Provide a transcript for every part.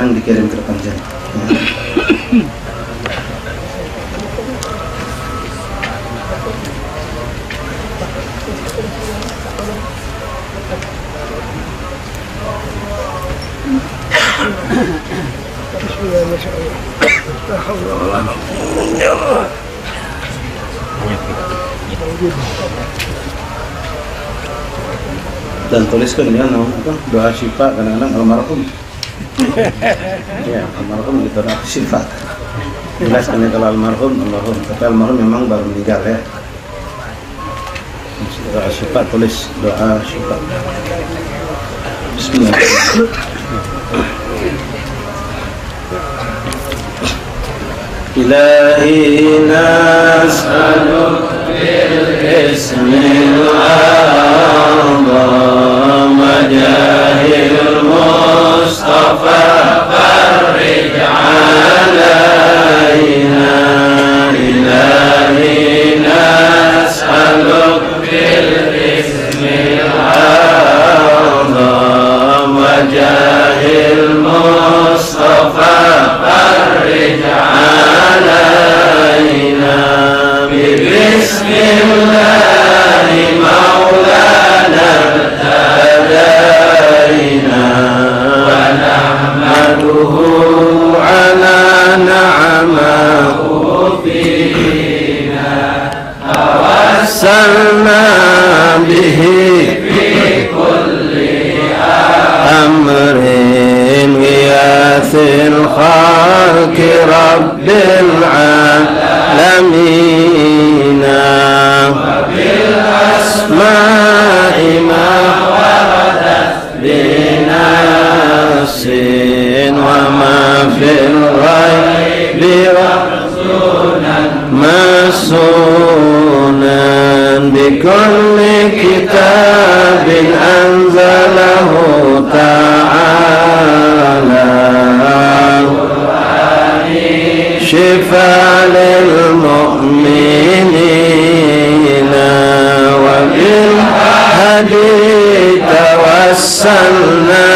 yang dikirim ke depan sini. Dan tuliskan ya doa syifa, kadang-kadang almarhum. Ya, almarhum itu doa syifa. Jelaskan ya kalau almarhum, tapi almarhum memang baru meninggal ya. Doa syifa, tulis doa syifa. Bismillah. Ilahi nas'aluka bil ismil a'zam wajahil Mustafa farij alaina. Ilahi nas'aluka bil ismil a'zam wajahil Mustafa farij alaina. Bismillahi maulana tadaina wa nahmaduhu ala na'amahu fina tawassalna bihi fi kulli amrin ghiyathil khalqi rabbil alamin wa bil asma'i ma waradat binasin wa ma fil ghaibi masunan bi kulli kitabin anzalahu ta'ala شفاء للمؤمنين وبالهدي توسلنا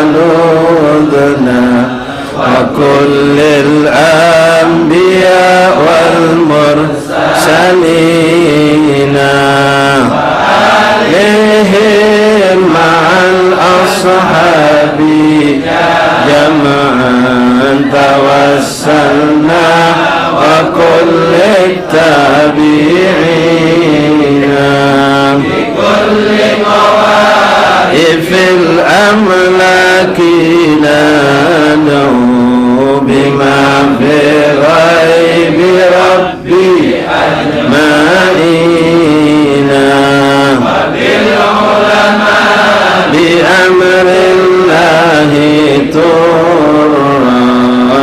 ونودنا وكل الأنبياء والمرسلين وآلهم مع الأصحاب جمعا توسلنا وكل التابعين بكل موائف الأملاك نادوا بما في غيب ربي أجمعين وبالعلماء بأمر الله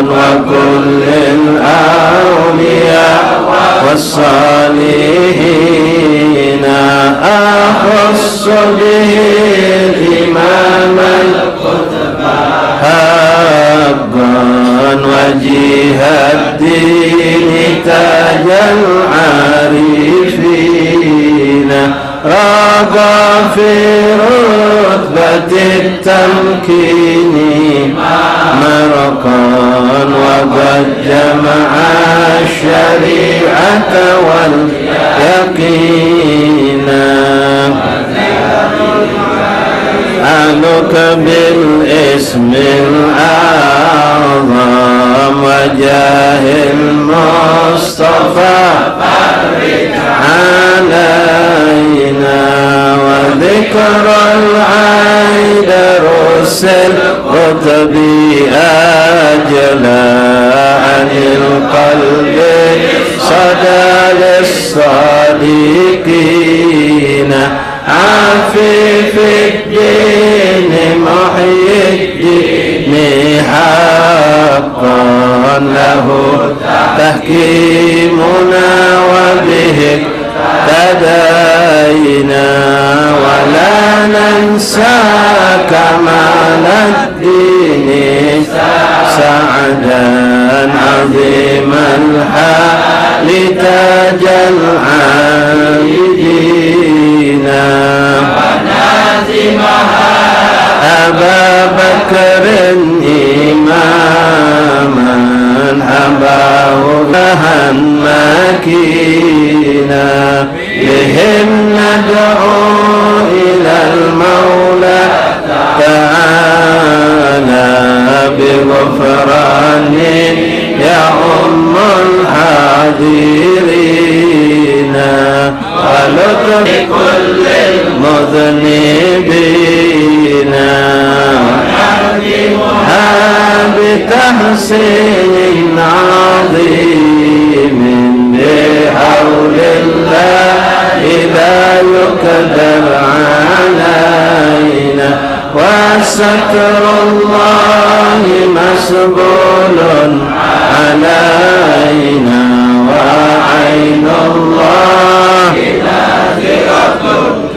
وكل الأولياء والصالحين أخص به الإمام القطب حقا وجيه الدين تاج العارفين رقى في رتبة التمكين مرقا وقد جمع الشريعة واليقين أسألك بالاسم الأعظم وجاه المصطفى فرج علينا وذكر العيد رسل قطبي أجلا عن القلب صدى للصادقين عفيف الدين محيي الدين حقا له تحكيمنا وبه اهتدينا ولا ننسى كمال الدين سعدا عظيم الحال تاج العابدين ونازمها أبا بكر غفران يعم الحاضرين ولطف كل المذنبين بتحسين عظيم بحول الله لا يقدر علينا وستر الله مسبول علينا وعين الله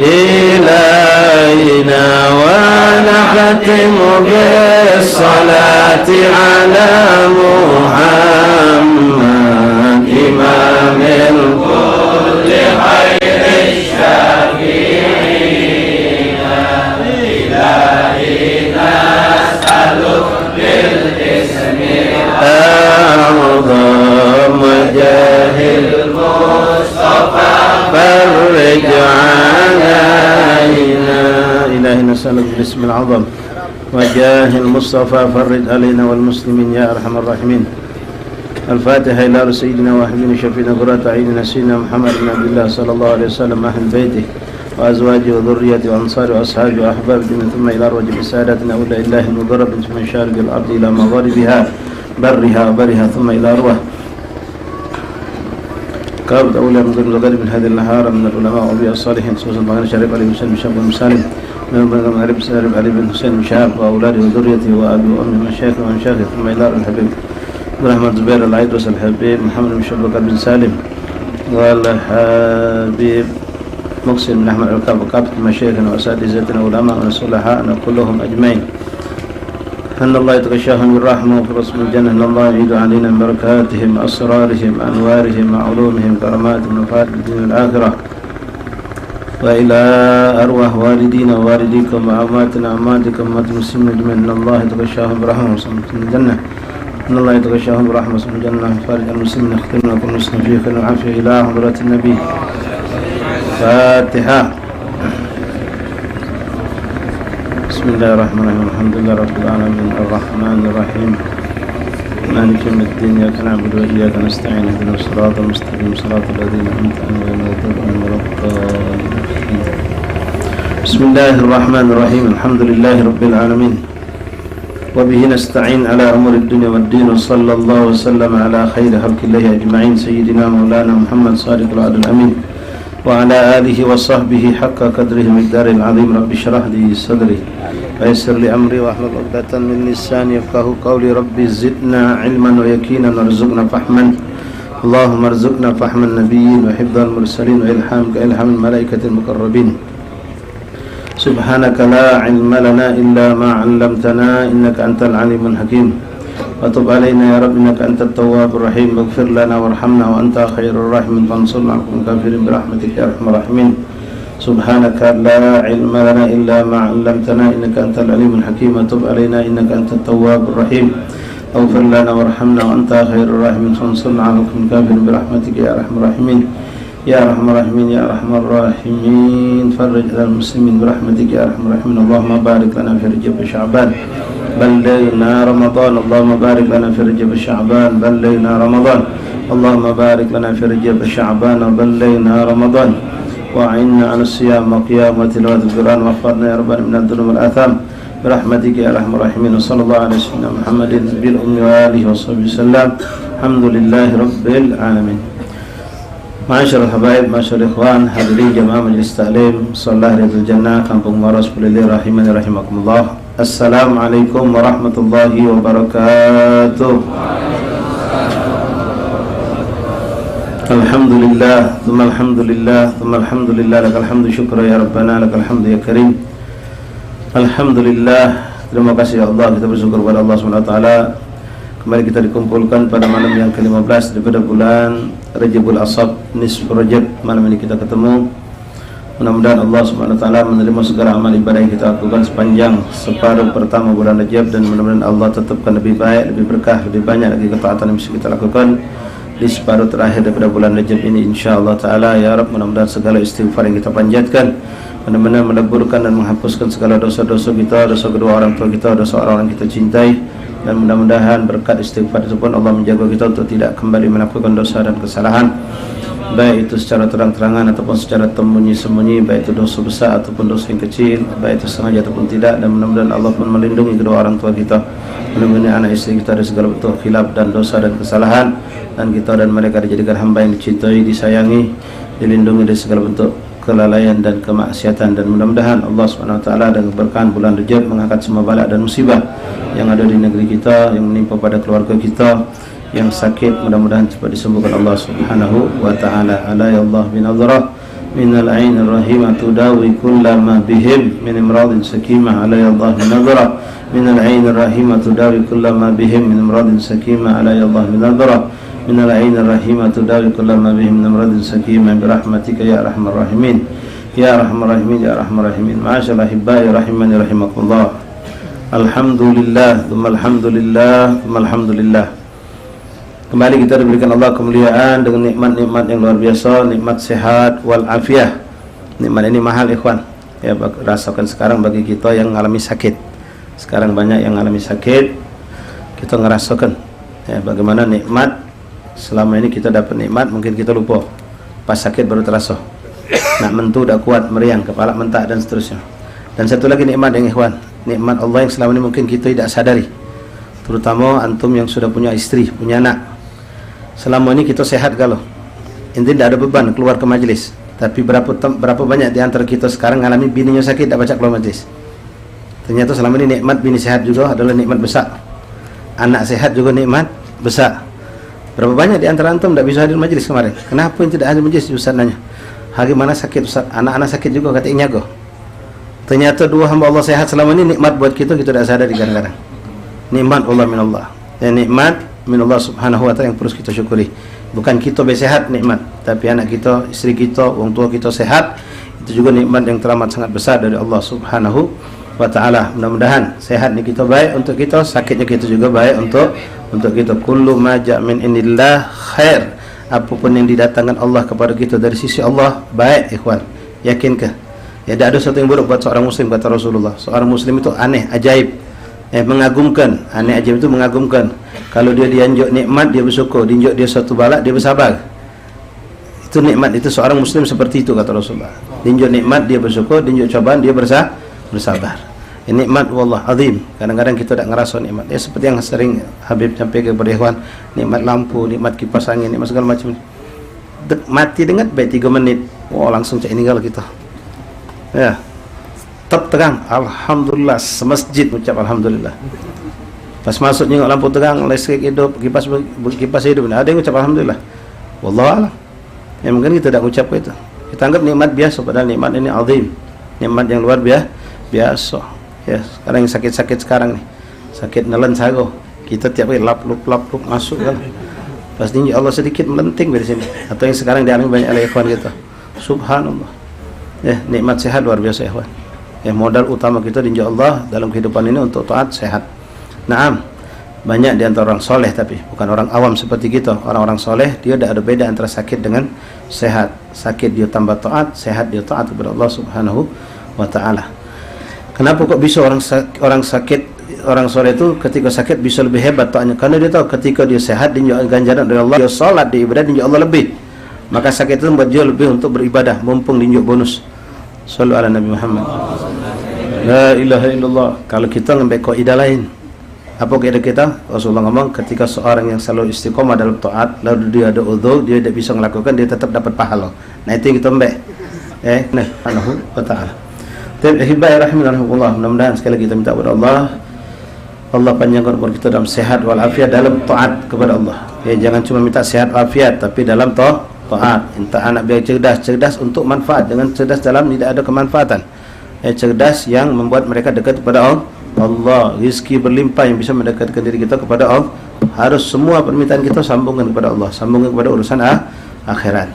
إلينا ونختم بالصلاة على محمد إمام الكل خير الشافعين إلهي نسألك بالاسم الأعظم وجاه المصطفى فرج علينا إلهي نسألك بالاسم العظم وجاه المصطفى فرج علينا والمسلمين يا أرحم الراحمين. الفاتحة إلى سيدنا وحبيبنا شفينا قرة أعيننا سيدنا محمد بن عبد الله صلى الله عليه وسلم أهل بيته وأزواجه وذريته وأنصاره وأصحابه وأحبابه ثم إلى رجب سادتنا أولى الله المضرب من شارق الأرض إلى مغاربها برها وبرها ثم إلى أروح كابت أولى من ذلك من هذه النهار من العلماء وأولياء الصالحين خصوصا مغنى شريف علي بن شاب بن مسالم من المغرب سالم علي بن حسين بن شهاب وأولاده وذريته وأبي وأمه مشايخ ومشايخ ثم إلى الحبيب الرحمن زبير العيدروس الحبيب محمد بن شبك بن سالم والحبيب مقسم بن أحمد الكاب وكافة مشايخنا وأساتذتنا وعلماء وصلحاءنا كلهم أجمعين. أن الله يتغشاهم بالرحمة وفي رسم الجنة أن الله يعيد علينا من بركاتهم أسرارهم أنوارهم علومهم كراماتهم وفات الدين الآخرة وإلى أرواح والدينا ووالديكم وأماتنا أماتكم أمات المسلمين أجمعين. أن الله يتغشاهم برحمة وفي الجنة أن الله يتغشاهم برحمة وفي الجنة فارج المسلمين اختمنا وكل مسلم فيه خير وعافية إلى حضرة النبي. فاتحة. بسم الله الرحمن الرحيم الحمد لله رب العالمين الرحمن الرحيم مالك يوم الدين إياك نعبد وإياك نستعين اهدنا الصراط المستقيم صراط الذين أنعمت عليهم غير المغضوب عليهم ولا الضالين. بسم الله الرحمن الرحيم الحمد لله رب العالمين وبه نستعين على أمور الدنيا والدين وصلى الله وسلم على خير خلق الله أجمعين سيدنا مولانا محمد صادق الوعد الأمين وعلى آله وصحبه حق قدره مقدار العظيم. رب اشرح لي صدري ويسر لي أمري واحلل عقدة من لساني يفقهوا قولي. رب زدنا علما ويقينا وارزقنا فهما اللهم ارزقنا فهم النبيين وحفظ المرسلين وإلهام كإلهام الملائكة المقربين. سبحانك لا علم لنا إلا ما علمتنا إنك أنت العليم الحكيم وتب علينا يا رب إنك أنت التواب الرحيم واغفر لنا وارحمنا وأنت خير الراحمين فانصرنا على الكافرين برحمتك يا أرحم الراحمين. سبحانك لا علم لنا إلا ما علمتنا إنك أنت العليم الحكيم وتب علينا إنك أنت التواب الرحيم واغفر لنا وارحمنا وأنت خير الراحمين فانصرنا على الكافرين برحمتك يا أرحم الراحمين يا أرحم الراحمين يا أرحم الراحمين. فرج على المسلمين برحمتك يا أرحم الراحمين. اللهم بارك لنا في رجب شعبان بلغنا رمضان اللهم بارك لنا في رجب شعبان بلغنا رمضان اللهم بارك لنا في رجب شعبان بلغنا رمضان وأعنا على الصيام وقيام وتلاوة القرآن واغفرنا يا رب من الذنوب والآثام برحمتك يا أرحم الراحمين. وصلى الله على سيدنا محمد بالأم وآله وصحبه وسلم. الحمد لله رب العالمين. Masyarakat habaib, masyarakat ikhwan, hadirin jamaah majelis taklim Shalah Riyadul Jannah Kampung Maros Bulili rahimani rahimakumullah. Assalamualaikum warahmatullahi wabarakatuh. Alhamdulillah, thumma alhamdulillah, thumma alhamdulillah, lakal hamdu syukra ya Rabbana, lakal hamdu ya Karim. Alhamdulillah, terima kasih ya Allah, kita bersyukur kepada Allah SWT. Kembali kita dikumpulkan pada malam yang ke-15 daripada bulan Rajabul Ashab, nisfu Rajab. Malam ini kita ketemu. Mudah-mudahan Allah SWT menerima segala amal ibadah yang kita lakukan sepanjang separuh pertama bulan Rajab, dan mudah-mudahan Allah tetapkan lebih baik, lebih berkah, lebih banyak lagi ketaatan yang bisa kita lakukan di separuh terakhir daripada bulan Rajab ini, insyaallah taala ya Rabb. Mudah-mudahan segala istighfar yang kita panjatkan benar-benar meleburkan dan menghapuskan segala dosa-dosa kita, dosa kedua orang tua kita, dosa orang-orang kita cintai, dan mudah-mudahan berkat istighfar tersebut Allah menjaga kita untuk tidak kembali melakukan dosa dan kesalahan, baik itu secara terang-terangan ataupun secara sembunyi-sembunyi, baik itu dosa besar ataupun dosa yang kecil, baik itu sengaja ataupun tidak. Dan mudah-mudahan Allah pun melindungi kedua orang tua kita, melindungi anak istri kita dari segala bentuk khilaf dan dosa dan kesalahan, dan kita dan mereka dijadikan hamba yang dicintai, disayangi, dilindungi dari segala bentuk kelalaian dan kemaksiatan. Dan mudah-mudahan Allah SWT dengan keberkahan bulan Rajab mengangkat semua bala dan musibah yang ada di negeri kita, yang menimpa pada keluarga kita yang sakit, mudah-mudahan cepat disembuhkan Allah Subhanahu wa taala. Ala ya Allah bin nazarah minal ain rahimah tudawi kullama bihim min imradin sakimah. Ala ya Allah bin nazarah minal ain rahimah tudawi kullama bihim min imradin sakimah. Ala ya Allah bin nazarah minal ain rahimah tudawi kullama bihim min imradin sakimah birahmatika ya arhamar rahimin ya arhamar rahimin ya arhamar rahimin. Ma'asyarul ahibbai rahimani rahimakumullah. Alhamdulillah, thumma alhamdulillah, thumma alhamdulillah. Kembali kita diberikan Allah kemuliaan dengan nikmat-nikmat yang luar biasa, nikmat sehat wal afiah. Nikmat ini mahal ikhwan. Ya, rasakan sekarang bagi kita yang mengalami sakit. Sekarang banyak yang mengalami sakit. Kita ngerasakan ya bagaimana nikmat. Selama ini kita dapat nikmat, mungkin kita lupa. Pas sakit baru terasa. Nak mentu dah kuat, meriang, kepala mentak dan seterusnya. Dan satu lagi nikmat yang ikhwan, nikmat Allah yang selama ini mungkin kita tidak sadari. Terutama antum yang sudah punya istri, punya anak. Selama ini kita sehat kalau inti tidak ada beban keluar ke majlis. Tapi berapa banyak di antara kita sekarang mengalami bininya sakit tidak baca keluar majlis. Ternyata selama ini nikmat bini sehat juga adalah nikmat besar. Anak sehat juga nikmat besar. Berapa banyak di antara antum tidak bisa hadir majlis kemarin? Kenapa yang tidak hadir majlis? Ustaz nanya, hari mana sakit Ustaz? Anak-anak sakit juga katanya go. Ternyata dua hamba Allah sehat selama ini nikmat buat kita tidak sadari kadang-kadang. Nikmat Allah min Allah. Dan nikmat min Allah Subhanahu wa taala yang perlu kita syukuri. Bukan kita bersehat nikmat, tapi anak kita, istri kita, orang tua kita sehat, itu juga nikmat yang teramat sangat besar dari Allah Subhanahu wa taala. Mudah-mudahan sehat ni kita baik untuk kita, sakitnya kita juga baik untuk kita. Kullu ma ja' min indillah khair. Apapun yang didatangkan Allah kepada kita dari sisi Allah baik ikhwan. Yakinkah? Ya, tidak ada sesuatu yang buruk buat seorang muslim, kata Rasulullah. Seorang muslim itu aneh, ajaib, mengagumkan. Aneh ajaib itu mengagumkan. Kalau dia dianjuk nikmat, dia bersyukur. Dianjuk dia suatu balak, dia bersabar. Itu nikmat, itu seorang muslim seperti itu, kata Rasulullah. Dianjuk nikmat, dia bersyukur. Dianjuk cobaan, dia bersabar. Ini nikmat wallah azim. Kadang-kadang kita tak ngerasa nikmat. Ya seperti yang sering Habib sampaikan kepada ikhwan, nikmat lampu, nikmat kipas angin, nikmat segala macam. Mati dengat baik 3 menit. Wah, langsung cak meninggal kita. Ya. Tetap terang, alhamdulillah, semasjid ucap alhamdulillah. Pas masuk tengok lampu terang, listrik hidup, kipas hidup, ada yang ucap alhamdulillah. Wallahualam. Ya mungkin kita tak ucap itu. Kita anggap nikmat biasa, padahal nikmat ini azim. Nikmat yang luar biasa. Ya, sekarang yang sakit-sakit sekarang nih, sakit nelen sago. Kita tiap hari lap masuk kan. Pasti Allah sedikit melenting dari sini. Atau yang sekarang dialami banyak oleh ikhwan kita. Subhanallah. Ya, nikmat sehat luar biasa ikhwan. Ya, modal utama kita di Allah dalam kehidupan ini untuk taat sehat. Naam, banyak di antara orang soleh, tapi bukan orang awam seperti kita. Orang-orang soleh dia tidak ada beda antara sakit dengan sehat. Sakit dia tambah taat, sehat dia taat kepada Allah Subhanahu wa taala. Kenapa kok bisa orang sakit, orang soleh itu ketika sakit bisa lebih hebat taatnya? Karena dia tahu ketika dia sehat dia ganjaran dari Allah, dia salat, dia ibadah, dia Allah lebih. Maka sakit itu membuat dia lebih untuk beribadah, mumpung dia bonus. Sallu ala Nabi Muhammad. La ilaha illallah. Kalau kita ngambil kaidah lain, apa kaidah kita? Rasulullah ngomong ketika seorang yang selalu istiqomah dalam taat, lalu dia ada udhu, dia tidak bisa melakukan, dia tetap dapat pahala. Nah itu yang kita ambil. Subhanahu wa ta'ala. Hibai rahimahullah. Mudah-mudahan sekali lagi kita minta kepada Allah panjangkan umur kita dalam sehat wal afiat dalam taat kepada Allah. Ya, jangan cuma minta sehat afiat, tapi dalam taat. Minta anak biar cerdas untuk manfaat. Jangan cerdas dalam tidak ada kemanfaatan. Cerdas yang membuat mereka dekat kepada Allah. Rizki berlimpah yang bisa mendekatkan diri kita kepada Allah. Harus semua permintaan kita sambungkan kepada Allah, sambungkan kepada urusan akhirat.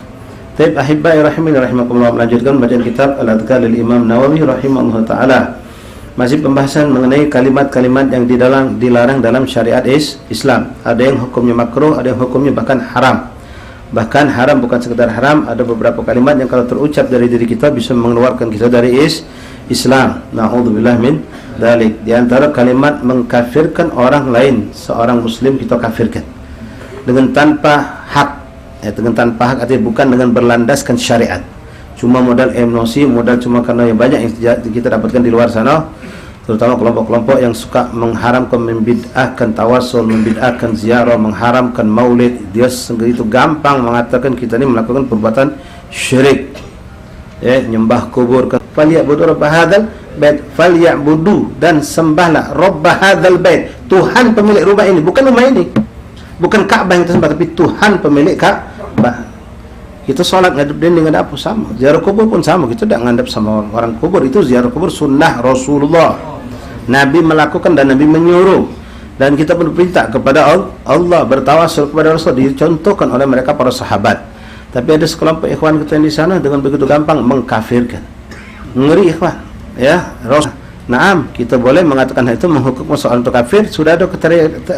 Taib ahibbai rahimakumullah, melanjutkan bacaan kitab Al-Adhkar lil Imam Nawawi rahimahullah taala. Masih pembahasan mengenai kalimat-kalimat yang dilarang dalam syariat Islam. Ada yang hukumnya makruh, ada yang hukumnya bahkan haram. Bahkan haram bukan sekedar haram, ada beberapa kalimat yang kalau terucap dari diri kita bisa mengeluarkan kita dari Islam. Na'udzubillah min dzalik. Di antara kalimat mengkafirkan orang lain, seorang muslim kita kafirkan dengan tanpa hak. Dengan tanpa hak artinya bukan dengan berlandaskan syariat. Cuma modal emosi, modal cuma karena yang banyak yang kita dapatkan di luar sana, terutama kelompok-kelompok yang suka mengharamkan, membid'ahkan tawasul, membid'ahkan ziarah, mengharamkan maulid. Dia segitu gampang mengatakan kita ini melakukan perbuatan syirik, nyembah kubur. Falyabudu rabb hadzal bait, falyabudu, dan sembahlah rabb hadzal bait, Tuhan pemilik rumah ini, bukan rumah ini, bukan Ka'bah yang kita sembah, tapi Tuhan pemilik Ka'bah. Kita sholat ngadep dinding ada apa sama, ziarah kubur pun sama, kita tidak ngadep sama orang kubur. Itu ziarah kubur sunnah Rasulullah, Nabi melakukan dan Nabi menyuruh, dan kita pun perintah kepada Allah, bertawasul kepada Rasul, dicontohkan oleh mereka para sahabat. Tapi ada sekelompok ikhwan kita yang di sana dengan begitu gampang mengkafirkan. Ngeri ikhwan, ya. Naam, kita boleh mengatakan itu, menghukum soal untuk kafir, sudah ada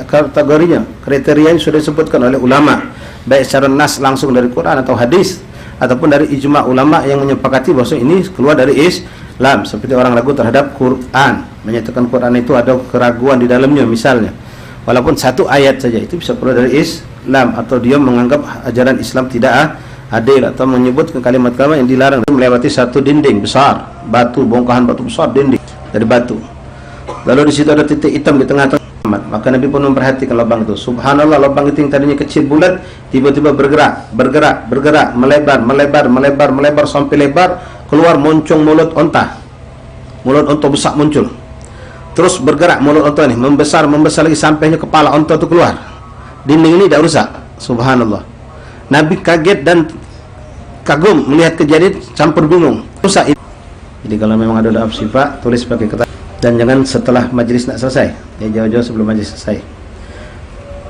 kategorinya, kriteria yang sudah disebutkan oleh ulama, baik secara nas langsung dari Quran atau hadis, ataupun dari ijma ulama yang menyepakati bahwa ini keluar dari Islam. Seperti orang ragu terhadap Quran, menyatakan Quran itu ada keraguan di dalamnya misalnya, walaupun satu ayat saja, itu bisa keluar dari Islam. Atau dia menganggap ajaran Islam tidak adil, atau menyebutkan kalimat-kalimat yang dilarang, melewati satu dinding besar, batu, bongkahan batu besar, dinding dari batu, lalu di situ ada titik hitam di tengah-tengah. Maka Nabi pun memperhatikan lubang itu. Subhanallah, lubang itu yang tadinya kecil bulat tiba-tiba bergerak, melebar sampai lebar, keluar moncong mulut onta besar muncul, terus bergerak mulut onta ini, membesar lagi sampainya kepala onta itu keluar. Dinding ini tidak rusak. Subhanallah, Nabi kaget dan kagum melihat kejadian, campur bingung, rusak itu. Jadi kalau memang ada doa sifat, tulis pakai kertas, dan jangan setelah majlis nak selesai, jauh-jauh sebelum majlis selesai.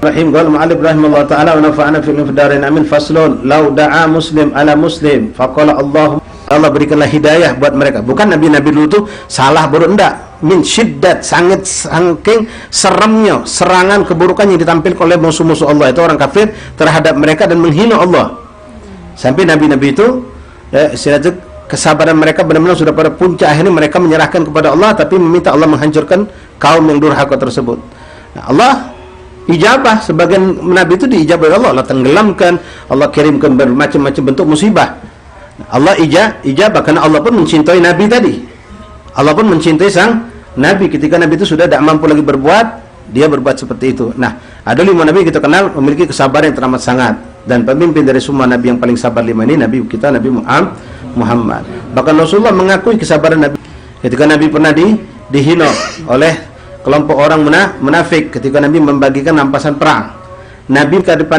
Rahim qala mu'allif rahimahullah ta'ala wa nafa'ana fil darin amin. Faslun, law da'a muslim ala muslim faqala Allah berikanlah hidayah buat mereka. Bukan nabi-nabi dulu itu salah buruk, enggak, min syiddat, sangat saking seramnya serangan keburukan yang ditampilkan oleh musuh-musuh Allah, itu orang kafir, terhadap mereka dan menghina Allah. Sampai nabi-nabi itu istilahnya kesabaran mereka benar-benar sudah pada puncak, akhirnya mereka menyerahkan kepada Allah, tapi meminta Allah menghancurkan kaum yang durhaka tersebut. Nah, Allah ijabah, sebagian nabi itu diijabah oleh Allah, Allah tenggelamkan, Allah kirimkan bermacam-macam bentuk musibah. Nah, Allah ijabah karena Allah pun mencintai nabi tadi. Allah pun mencintai sang nabi. Ketika nabi itu sudah tidak mampu lagi berbuat, dia berbuat seperti itu. Nah, ada 5 nabi kita kenal memiliki kesabaran yang teramat sangat, dan pemimpin dari semua nabi yang paling sabar 5 ini nabi kita, Nabi Muhammad. Bahkan Rasulullah mengakui kesabaran Nabi ketika Nabi pernah dihina oleh kelompok orang munafik ketika Nabi membagikan rampasan perang. Nabi ke depan